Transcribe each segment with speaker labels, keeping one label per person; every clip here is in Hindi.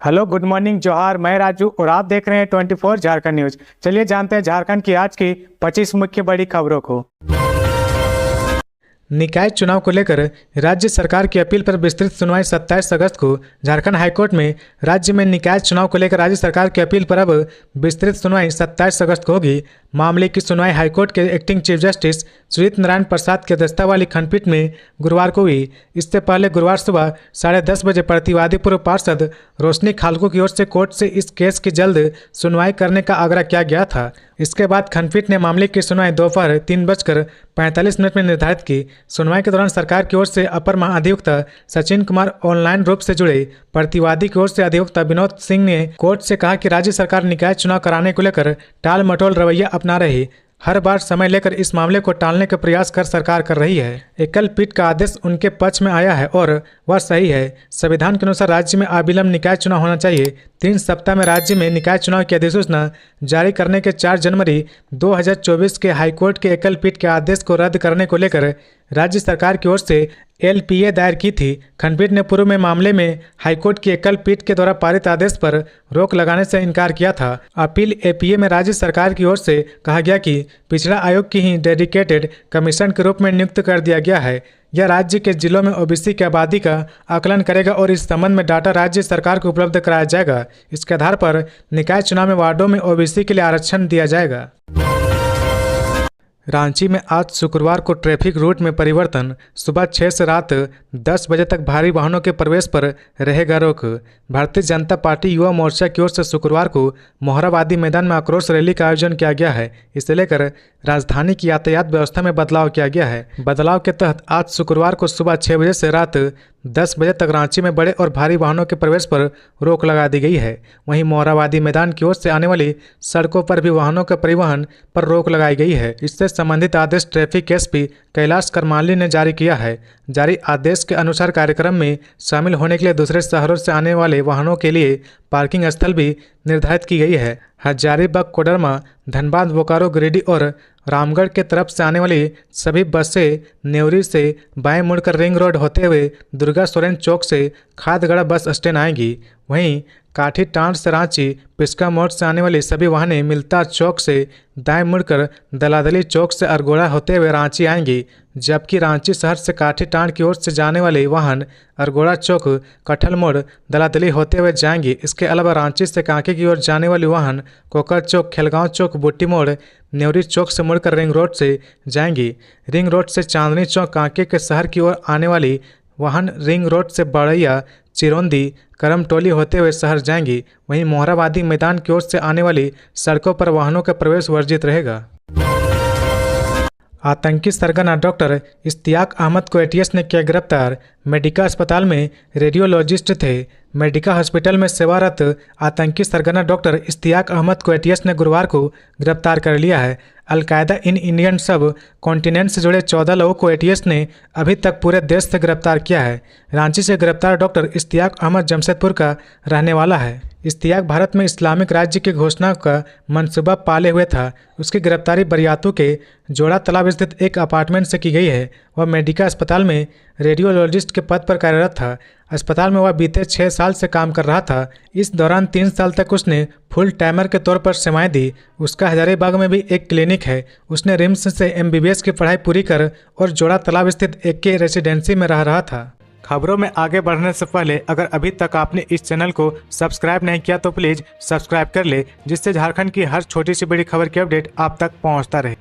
Speaker 1: हेलो, गुड मॉर्निंग, जोहार। मैं राजू और आप देख रहे हैं 24 झारखंड न्यूज। चलिए जानते हैं झारखंड की आज की 25 मुख्य बड़ी खबरों को। निकाय चुनाव को लेकर राज्य सरकार की अपील पर विस्तृत सुनवाई 27 अगस्त को झारखंड हाईकोर्ट में। राज्य में निकाय चुनाव को लेकर राज्य सरकार की अपील पर अब विस्तृत सुनवाई 27 अगस्त को होगी। मामले की सुनवाई हाईकोर्ट के acting chief justice Sujit Narayan Prasad की अध्यक्षता वाली खंडपीठ में गुरुवार को हुई। इससे पहले गुरुवार सुबह 10:30 बजे प्रतिवादी पूर्व पार्षद रोशनी खालको की ओर से कोर्ट से इस केस की जल्द सुनवाई करने का आग्रह किया गया था। इसके बाद खंडपीठ ने मामले की सुनवाई दोपहर 3:45 में निर्धारित की। सुनवाई के दौरान सरकार की ओर से अपर महाधिवक्ता सचिन कुमार ऑनलाइन रूप से जुड़े। प्रतिवादी की ओर से अधिवक्ता विनोद सिंह ने कोर्ट से कहा कि राज्य सरकार निकाय चुनाव कराने को लेकर टाल मटोल रवैया अपना रही, हर बार समय लेकर इस मामले को टालने का प्रयास सरकार कर रही है। एकल पीठ का आदेश उनके पक्ष में आया है और वह सही है। संविधान के अनुसार राज्य में अविलंब निकाय चुनाव होना चाहिए। 3 सप्ताह में राज्य में निकाय चुनाव की अधिसूचना जारी करने के 4 जनवरी 2024 के हाईकोर्ट के एकल पीठ के आदेश को रद्द करने को लेकर राज्य सरकार की ओर से एलपीए दायर की थी। खंडपीठ ने पूर्व में मामले में हाईकोर्ट की एकल पीठ के द्वारा पारित आदेश पर रोक लगाने से इनकार किया था। अपील एपीए में राज्य सरकार की ओर से कहा गया कि पिछड़ा आयोग की ही डेडिकेटेड कमीशन के रूप में नियुक्त कर दिया गया है। यह राज्य के जिलों में ओबीसी की आबादी का आकलन करेगा और इस संबंध में डाटा राज्य सरकार को उपलब्ध कराया जाएगा। इसके आधार पर निकाय चुनाव में वार्डों में ओबीसी के लिए आरक्षण दिया जाएगा। रांची में आज शुक्रवार को ट्रैफिक रूट में परिवर्तन। सुबह 6 से रात 10 बजे तक भारी वाहनों के प्रवेश पर रहेगा रोक। भारतीय जनता पार्टी युवा मोर्चा की ओर से शुक्रवार को मोहराबादी मैदान में आक्रोश रैली का आयोजन किया गया है। इसे लेकर राजधानी की यातायात व्यवस्था में बदलाव किया गया है। बदलाव के तहत आज शुक्रवार को सुबह 6 बजे से रात 10 बजे तक रांची में बड़े और भारी वाहनों के प्रवेश पर रोक लगा दी गई है। वहीं मोहराबादी मैदान की ओर से आने वाली सड़कों पर भी वाहनों के परिवहन पर रोक लगाई गई है। इससे संबंधित आदेश ट्रैफिक एसपी कैलाश करमाली ने जारी किया है। जारी आदेश के अनुसार कार्यक्रम में शामिल होने के लिए दूसरे शहरों से आने वाले वाहनों के लिए पार्किंग स्थल भी निर्धारित की गई है। हजारीबाग, कोडरमा, धनबाद, बोकारो, गिरिडीह और रामगढ़ के तरफ से आने वाली सभी बसें नेवरी से बाएं मुड़कर रिंग रोड होते हुए दुर्गा सोरेन चौक से खादगड़ा बस स्टैंड आएंगी। वहीं काठी टांड से रांची पिस्का मोड़ से आने वाली सभी वाहनें मिलता चौक से दाएं मुड़कर दलादली चौक से अरगोड़ा होते हुए रांची आएंगी, जबकि रांची शहर से काठी टांड की ओर से जाने वाले वाहन अरगोड़ा चौक, कटहल मोड़, दलादली होते हुए जाएंगी। इसके अलावा रांची से कांके की ओर जाने वाली वाहन कोकर चौक, खेलगांव चौक, बुट्टी मोड़, नेवरी चौक से मुड़कर रिंग रोड से जाएंगी। रिंग रोड से चांदनी चौक, कांके के शहर की ओर आने वाली वाहन रिंग रोड से बड़ैया, चिरौंदी, करमटोली होते हुए शहर जाएंगी। वहीं मोहराबादी मैदान की ओर से आने वाली सड़कों पर वाहनों का प्रवेश वर्जित रहेगा। आतंकी सरगना डॉक्टर इश्तियाक अहमद को एटीएस ने किया गिरफ्तार। मेडिका अस्पताल में रेडियोलॉजिस्ट थे। मेडिका हॉस्पिटल में सेवारत आतंकी सरगना डॉक्टर इश्तियाक अहमद को एटीएस ने गुरुवार को गिरफ्तार कर लिया है। अलकायदा इन इंडियन सब कॉन्टिनेंट से जुड़े 14 लोगों को एटीएस ने अभी तक पूरे देश से गिरफ्तार किया है। रांची से गिरफ्तार डॉक्टर इश्तियाक अहमद जमशेदपुर का रहने वाला है। इश्तियाक भारत में इस्लामिक राज्य की घोषणा का मंसूबा पाले हुए था। उसकी गिरफ्तारी बरियातू के जोड़ा तालाब स्थित एक अपार्टमेंट से की गई है। वह मेडिका अस्पताल में रेडियोलॉजिस्ट के पद पर कार्यरत था। अस्पताल में वह बीते 6 साल से काम कर रहा था। इस दौरान 3 साल तक उसने फुल टाइमर के तौर पर सेवाएं दी। उसका हजारीबाग में भी एक क्लिनिक है। उसने रिम्स से एमबीबीएस की पढ़ाई पूरी कर और जोड़ा तालाब स्थित एक के रेसिडेंसी में रह रहा था। खबरों में आगे बढ़ने से पहले अगर अभी तक आपने इस चैनल को सब्सक्राइब नहीं किया तो प्लीज सब्सक्राइब कर ले, जिससे झारखंड की हर छोटी सी बड़ी खबर की अपडेट आप तक पहुंचता रहे।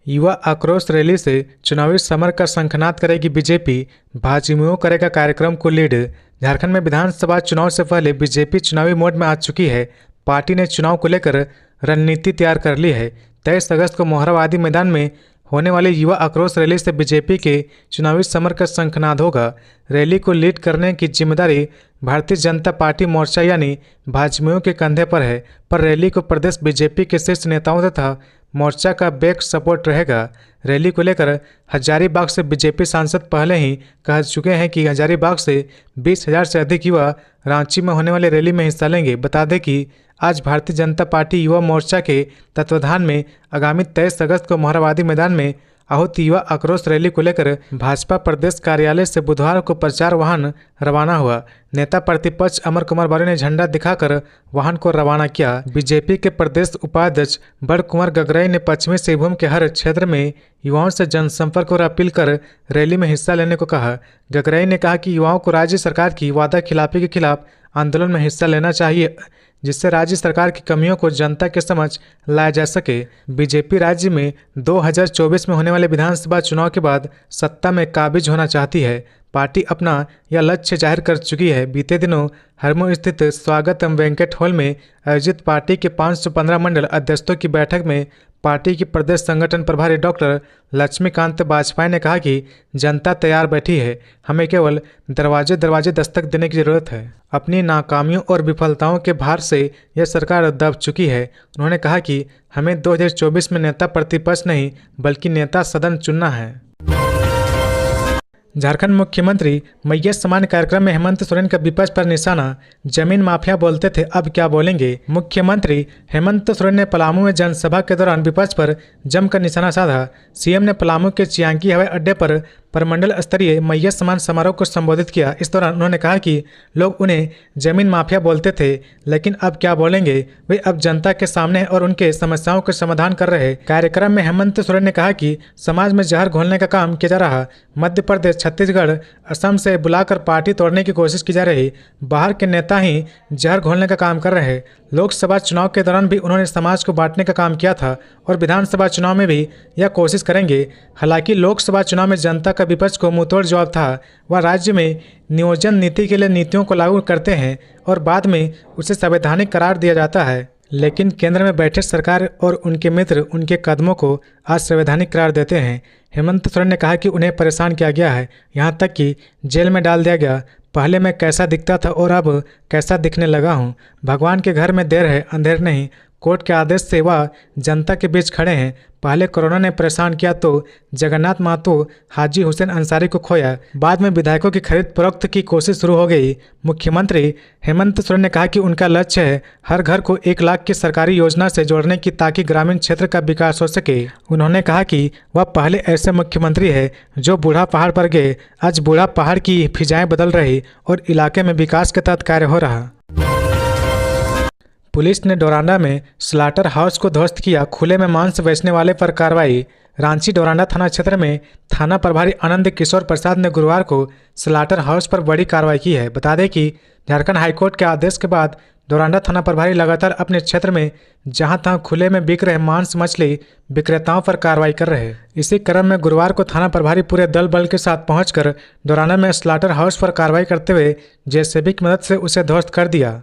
Speaker 1: युवा आक्रोश रैली से चुनावी समर का शंखनाद करेगी बीजेपी। भाजयुमो करेगा कार्यक्रम को लीड। झारखंड में विधानसभा चुनाव से पहले बीजेपी चुनावी मोड में आ चुकी है। पार्टी ने चुनाव को लेकर रणनीति तैयार कर ली है। 23 अगस्त को मोहराबादी मैदान में होने वाली युवा आक्रोश रैली से बीजेपी के चुनावी समर का शंखनाद होगा। रैली को लीड करने की जिम्मेदारी भारतीय जनता पार्टी मोर्चा यानी भाजयुमो के कंधे पर है, पर रैली को प्रदेश बीजेपी के शीर्ष नेताओं तथा मोर्चा का बैक सपोर्ट रहेगा। रैली को लेकर हजारीबाग से बीजेपी सांसद पहले ही कह चुके हैं कि हजारीबाग से 20,000 से अधिक युवा रांची में होने वाली रैली में हिस्सा लेंगे। बता दें कि आज भारतीय जनता पार्टी युवा मोर्चा के तत्वाधान में आगामी 23 अगस्त को मोहराबादी मैदान में आहूत युवा आक्रोश रैली को लेकर भाजपा प्रदेश कार्यालय से बुधवार को प्रचार वाहन रवाना हुआ। नेता प्रतिपक्ष अमर कुमार बालू ने झंडा दिखाकर वाहन को रवाना किया। बीजेपी के प्रदेश उपाध्यक्ष बड़ कुंवर गगराई ने पश्चिमी सिंहभूम के हर क्षेत्र में युवाओं से जनसंपर्क और अपील कर रैली में हिस्सा लेने को कहा। गगराई ने कहा कि युवाओं को राज्य सरकार की वादा खिलाफी के खिलाफ आंदोलन में हिस्सा लेना चाहिए, जिससे राज्य सरकार की कमियों को जनता के समझ लाया जा सके। बीजेपी राज्य में 2024 में होने वाले विधानसभा चुनाव के बाद सत्ता में काबिज होना चाहती है। पार्टी अपना यह लक्ष्य जाहिर कर चुकी है। बीते दिनों हरमो स्थित स्वागतम वेंकट हॉल में आयोजित पार्टी के 515 मंडल अध्यक्षों की बैठक में पार्टी की प्रदेश संगठन प्रभारी डॉक्टर लक्ष्मीकांत बाजपेयी ने कहा कि जनता तैयार बैठी है, हमें केवल दरवाजे दरवाजे दस्तक देने की जरूरत है। अपनी नाकामियों और विफलताओं के भार से यह सरकार दब चुकी है। उन्होंने कहा कि हमें 2024 में नेता प्रतिपक्ष नहीं बल्कि नेता सदन चुनना है। झारखंड मुख्यमंत्री मैया सम्मान कार्यक्रम में हेमंत सोरेन का विपक्ष पर निशाना। जमीन माफिया बोलते थे, अब क्या बोलेंगे। मुख्यमंत्री हेमंत सोरेन ने पलामू में जनसभा के दौरान विपक्ष पर जमकर निशाना साधा। सीएम ने पलामू के चियांकी हवाई अड्डे पर परमंडल स्तरीय मैया सम्मान समारोह को संबोधित किया। इस दौरान उन्होंने कहा कि लोग उन्हें जमीन माफिया बोलते थे, लेकिन अब क्या बोलेंगे। वे अब जनता के सामने और उनके समस्याओं का समाधान कर रहे। कार्यक्रम में हेमंत सोरेन ने कहा कि समाज में जहर घोलने का काम किया जा रहा। मध्य प्रदेश, छत्तीसगढ़, असम से बुलाकर पार्टी तोड़ने की कोशिश की जा रही। बाहर के नेता ही जहर घोलने का काम कर रहे। लोकसभा चुनाव के दौरान भी उन्होंने समाज को बांटने का काम किया था और विधानसभा चुनाव में भी यह कोशिश करेंगे। हालांकि लोकसभा चुनाव में जनता का विपक्ष को मुंहतोड़ जवाब था। वह राज्य में नियोजन नीति के लिए नीतियों को लागू करते हैं और बाद में उसे संवैधानिक करार दिया जाता है, लेकिन केंद्र में बैठे सरकार और उनके मित्र उनके कदमों को असंवैधानिक करार देते हैं। हेमंत सोरेन ने कहा कि उन्हें परेशान किया गया है, यहाँ तक कि जेल में डाल दिया गया। पहले मैं कैसा दिखता था और अब कैसा दिखने लगा हूँ। भगवान के घर में देर है, अंधेर नहीं। कोर्ट के आदेश से वह जनता के बीच खड़े हैं। पहले कोरोना ने परेशान किया तो जगन्नाथ महतो, हाजी हुसैन अंसारी को खोया। बाद में विधायकों की खरीद फरोख्त की कोशिश शुरू हो गई। मुख्यमंत्री हेमंत सोरेन ने कहा कि उनका लक्ष्य है हर घर को 1 लाख की सरकारी योजना से जोड़ने की, ताकि ग्रामीण क्षेत्र का विकास हो सके। उन्होंने कहा कि वह पहले ऐसे मुख्यमंत्री है जो बूढ़ा पहाड़ पर गए। आज बूढ़ा पहाड़ की फिजाएं बदल रही और इलाके में विकास के तहत कार्य हो रहा। पुलिस ने डोरांडा में स्लाटर हाउस को ध्वस्त किया। खुले में मांस बेचने वाले पर कार्रवाई। रांची डोरांडा थाना क्षेत्र में थाना प्रभारी आनंद किशोर प्रसाद ने गुरुवार को स्लाटर हाउस पर बड़ी कार्रवाई की है। बता दें कि झारखंड हाईकोर्ट के आदेश के बाद डोरांडा थाना प्रभारी लगातार अपने क्षेत्र में जहां तहां खुले में बिक रहे मांस मछली विक्रेताओं पर कार्रवाई कर रहे। इसी क्रम में गुरुवार को थाना प्रभारी पूरे दल बल के साथ पहुंचकर डोरांडा में स्लाटर हाउस पर कार्रवाई करते हुए जेसीबी की मदद से उसे ध्वस्त कर दिया।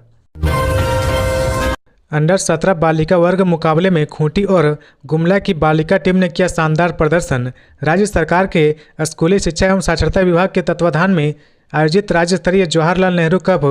Speaker 1: अंडर 17 बालिका वर्ग मुकाबले में खूंटी और गुमला की बालिका टीम ने किया शानदार प्रदर्शन। राज्य सरकार के स्कूली शिक्षा एवं साक्षरता विभाग के तत्वाधान में आयोजित राज्य स्तरीय जवाहरलाल नेहरू कप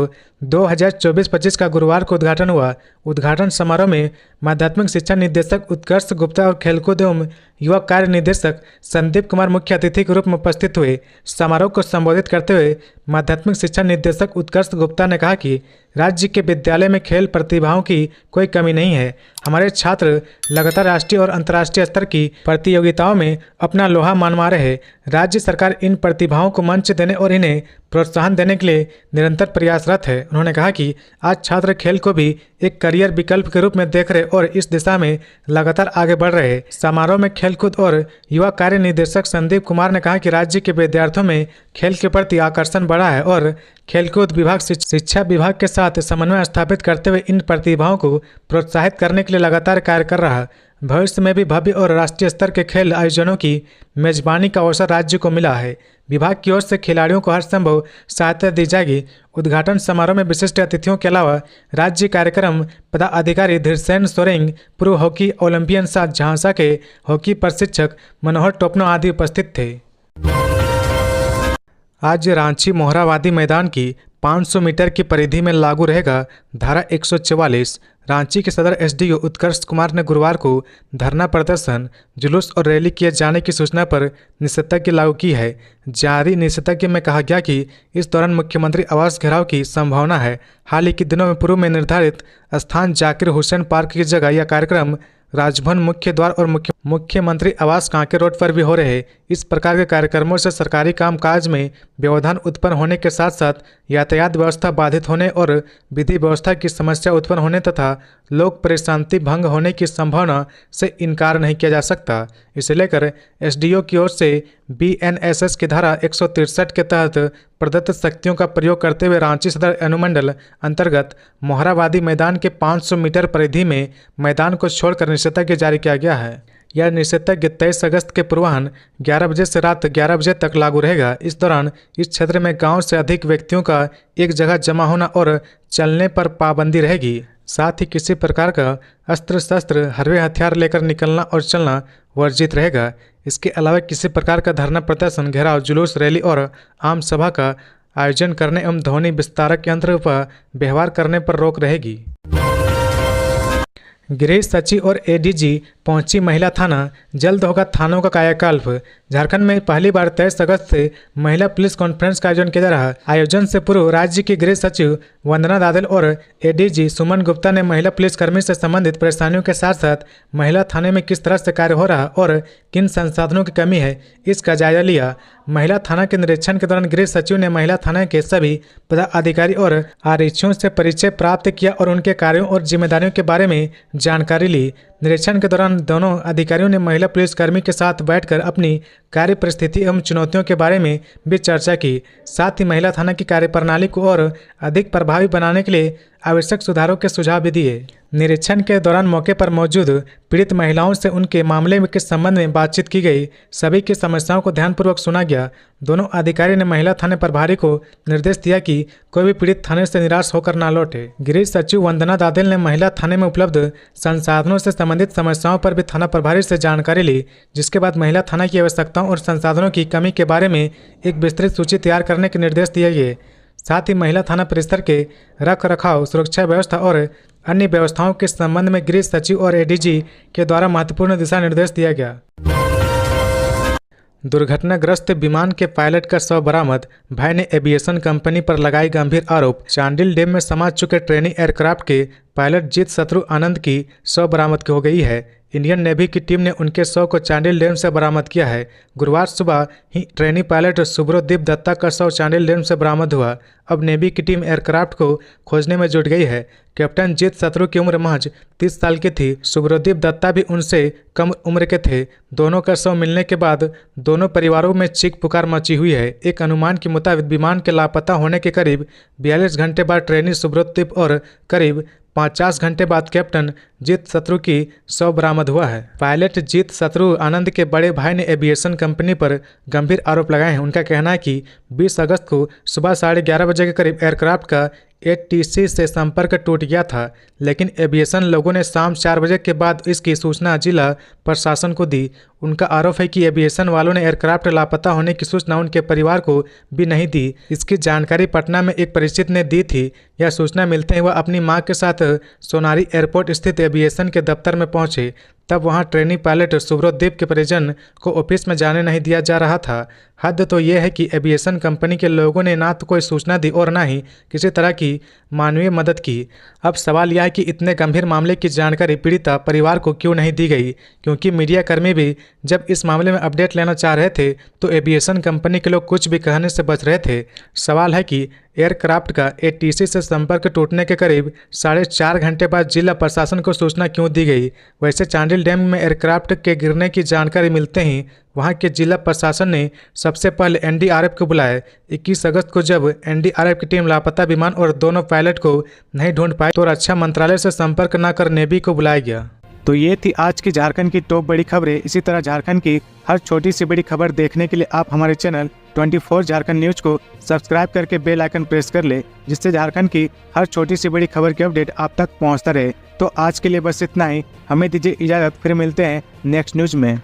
Speaker 1: 2024-25 का गुरुवार को उद्घाटन हुआ। उद्घाटन समारोह में माध्यमिक शिक्षा निदेशक उत्कर्ष गुप्ता और खेलकूद एवं युवा कार्य निदेशक संदीप कुमार मुख्य अतिथि के रूप में उपस्थित हुए। समारोह को संबोधित करते हुए माध्यमिक शिक्षा निदेशक उत्कर्ष गुप्ता ने कहा कि राज्य के विद्यालय में खेल प्रतिभाओं की कोई कमी नहीं है। हमारे छात्र लगातार राष्ट्रीय और अंतर्राष्ट्रीय स्तर की प्रतियोगिताओं में अपना लोहा मनवा रहे हैं। राज्य सरकार इन प्रतिभाओं को मंच देने और इन्हें प्रोत्साहन देने के लिए निरंतर प्रयासरत है। उन्होंने कहा कि आज छात्र खेल को भी एक करियर विकल्प के रूप में देख रहे और इस दिशा में लगातार आगे बढ़ रहे हैं। समारोह में खेलकूद और युवा कार्य निदेशक संदीप कुमार ने कहा कि राज्य के विद्यार्थियों में खेल के प्रति आकर्षण बढ़ा है और खेलकूद विभाग शिक्षा विभाग के साथ समन्वय स्थापित करते हुए इन प्रतिभाओं को प्रोत्साहित करने के लिए लगातार कार्य कर रहा है। भविष्य में भी भव्य और राष्ट्रीय स्तर के खेल आयोजनों की मेजबानी का अवसर राज्य को मिला है। विभाग की ओर से खिलाड़ियों को हर संभव सहायता दी जाएगी। उद्घाटन समारोह में विशिष्ट अतिथियों के अलावा राज्य कार्यक्रम पदाधिकारी धीरसेन सोरेंग, पूर्व हॉकी ओलंपियन साथ झांसा के हॉकी प्रशिक्षक मनोहर टोपनो आदि उपस्थित थे। आज रांची मोहरावादी मैदान की 500 मीटर की परिधि में लागू रहेगा धारा 144। रांची के सदर एसडीओ उत्कर्ष कुमार ने गुरुवार को धरना प्रदर्शन, जुलूस और रैली किए जाने की सूचना पर निषेधाज्ञा लागू की है। जारी निषेधाज्ञा में कहा गया कि इस दौरान मुख्यमंत्री आवास घेराव की संभावना है। हाल ही के दिनों में पूर्व में निर्धारित स्थान जाकिर हुसैन पार्क की जगह यह कार्यक्रम राजभवन मुख्य द्वार और मुख्यमंत्री आवास कांके रोड पर भी हो रहे इस प्रकार के कार्यक्रमों से सरकारी कामकाज में व्यवधान उत्पन्न होने के साथ साथ यातायात व्यवस्था बाधित होने और विधि व्यवस्था की समस्या उत्पन्न होने तथा लोक प्रशांति भंग होने की संभावना से इनकार नहीं किया जा सकता। इसे लेकर एसडीओ की ओर से बीएनएसएस की धारा 163 के तहत प्रदत्त शक्तियों का प्रयोग करते हुए रांची सदर अनुमंडल अंतर्गत मोहराबादी मैदान के 500 मीटर परिधि में मैदान को छोड़कर निषेधाज्ञा जारी किया गया है। यह निषेधाज्ञा 23 अगस्त के पूर्वाह्न 11 बजे से रात 11 बजे तक लागू रहेगा। इस दौरान इस क्षेत्र में गांव से अधिक व्यक्तियों का एक जगह जमा होना और चलने पर पाबंदी रहेगी। साथ ही किसी प्रकार का अस्त्र शस्त्र हरवे हथियार लेकर निकलना और चलना वर्जित रहेगा। इसके अलावा किसी प्रकार का धरना प्रदर्शन, घेराव, जुलूस, रैली और आम सभा का आयोजन करने एवं ध्वनि विस्तारक यंत्र पर व्यवहार करने पर रोक रहेगी। गृह सचिव और एडीजी पहुंची महिला थाना, जल्द होगा थानों का कायाकल्प। झारखंड में पहली बार 23 अगस्त से महिला पुलिस कॉन्फ्रेंस का आयोजन किया जा रहा है। आयोजन से पूर्व राज्य की गृह सचिव वंदना दादेल और एडीजी सुमन गुप्ता ने महिला पुलिसकर्मी से संबंधित परेशानियों के साथ साथ महिला थाने में किस तरह से कार्य हो रहा और किन संसाधनों की कमी है, इसका जायजा लिया। महिला थाना के निरीक्षण के दौरान गृह सचिव ने महिला थाना के सभी पदाधिकारी और आरक्षियों से परिचय प्राप्त किया और उनके कार्यों और जिम्मेदारियों के बारे में जानकारी ली। निरीक्षण के दौरान दोनों अधिकारियों ने महिला पुलिसकर्मी के साथ बैठकर अपनी कार्य परिस्थिति एवं चुनौतियों के बारे में भी चर्चा की। साथ ही महिला थाना की कार्यप्रणाली को और अधिक प्रभावी बनाने के लिए आवश्यक सुधारों के सुझाव भी दिए। निरीक्षण के दौरान मौके पर मौजूद पीड़ित महिलाओं से उनके मामले के संबंध में बातचीत की गई। सभी की समस्याओं को ध्यानपूर्वक सुना गया। दोनों अधिकारी ने महिला थाने प्रभारी को निर्देश दिया कि कोई भी पीड़ित थाने से निराश होकर न लौटे। गृह सचिव वंदना दादेल ने महिला थाने में उपलब्ध संसाधनों से संबंधित समस्याओं पर भी थाना प्रभारी से जानकारी ली, जिसके बाद महिला थाना की आवश्यकताओं और संसाधनों की कमी के बारे में एक विस्तृत सूची तैयार करने के निर्देश दिए गए। साथ ही महिला थाना परिसर के रख रखाव, सुरक्षा व्यवस्था और अन्य व्यवस्थाओं के संबंध में गृह सचिव और एडीजी के द्वारा महत्वपूर्ण दिशा निर्देश दिया गया। दुर्घटनाग्रस्त विमान के पायलट का शव बरामद, भाई ने एविएशन कंपनी पर लगाई गंभीर आरोप। चांडिल डैम में समा चुके ट्रेनिंग एयरक्राफ्ट के पायलट जीत शत्रु आनंद की शव बरामद हो गई है। इंडियन नेवी की टीम ने उनके शव को चांडिल डैम से बरामद किया है। गुरुवार सुबह ही ट्रेनी पायलट सुब्रतदीप दत्ता का शव चांडिल डैम से बरामद हुआ। अब नेवी की टीम एयरक्राफ्ट को खोजने में जुट गई है। कैप्टन जीत शत्रु की उम्र महज 30 साल की थी। सुब्रतदीप दत्ता भी उनसे कम उम्र के थे। दोनों का शव मिलने के बाद दोनों परिवारों में चीख पुकार मची हुई है। एक अनुमान के मुताबिक विमान के लापता होने के करीब 42 घंटे बाद ट्रेनी सुब्रतदीप और करीब 50 घंटे बाद कैप्टन जीत शत्रु की शव बरामद हुआ है। पायलट जीत शत्रु आनंद के बड़े भाई ने एविएशन कंपनी पर गंभीर आरोप लगाए हैं। उनका कहना है कि 20 अगस्त को सुबह 11:30 बजे के करीब एयरक्राफ्ट का एटीसी से संपर्क टूट गया था, लेकिन एविएशन लोगों ने शाम 4 बजे के बाद इसकी सूचना जिला प्रशासन को दी। उनका आरोप है कि एविएशन वालों ने एयरक्राफ्ट लापता होने की सूचना उनके परिवार को भी नहीं दी। इसकी जानकारी पटना में एक परिचित ने दी थी। यह सूचना मिलते ही वह अपनी मां के साथ सोनारी एयरपोर्ट स्थित एविएशन के दफ्तर में पहुंचे। तब वहां ट्रेनी पायलट सुब्रतदीप के परिजन को ऑफिस में जाने नहीं दिया जा रहा था। हद तो यह है कि एविएशन कंपनी के लोगों ने ना तो कोई सूचना दी और ना ही किसी तरह की मानवीय मदद की। अब सवाल यह है कि इतने गंभीर मामले की जानकारी पीड़िता परिवार को क्यों नहीं दी गई, क्योंकि मीडियाकर्मी भी जब इस मामले में अपडेट लेना चाह रहे थे तो एविएशन कंपनी के लोग कुछ भी कहने से बच रहे थे। सवाल है कि एयरक्राफ्ट का एटीसी से संपर्क टूटने के करीब 4.5 घंटे बाद जिला प्रशासन को सूचना क्यों दी गई। वैसे चांडिल डैम में एयरक्राफ्ट के गिरने की जानकारी मिलते ही वहां के जिला प्रशासन ने सबसे पहले एनडीआरएफ को बुलाया। 21 अगस्त को जब एनडीआरएफ की टीम लापता विमान और दोनों पायलट को नहीं ढूंढ पाई तो रक्षा मंत्रालय से संपर्क न कर नेवी को बुलाया गया।
Speaker 2: तो ये थी आज की झारखंड की टॉप बड़ी खबरें। इसी तरह झारखंड की हर छोटी सी बड़ी खबर देखने के लिए आप हमारे चैनल 24 झारखंड न्यूज को सब्सक्राइब करके बेल आइकन प्रेस कर ले, जिससे झारखंड की हर छोटी सी बड़ी खबर की अपडेट आप तक पहुंचता रहे। तो आज के लिए बस इतना ही। हमें दीजिए इजाज़त, फिर मिलते हैं नेक्स्ट न्यूज में।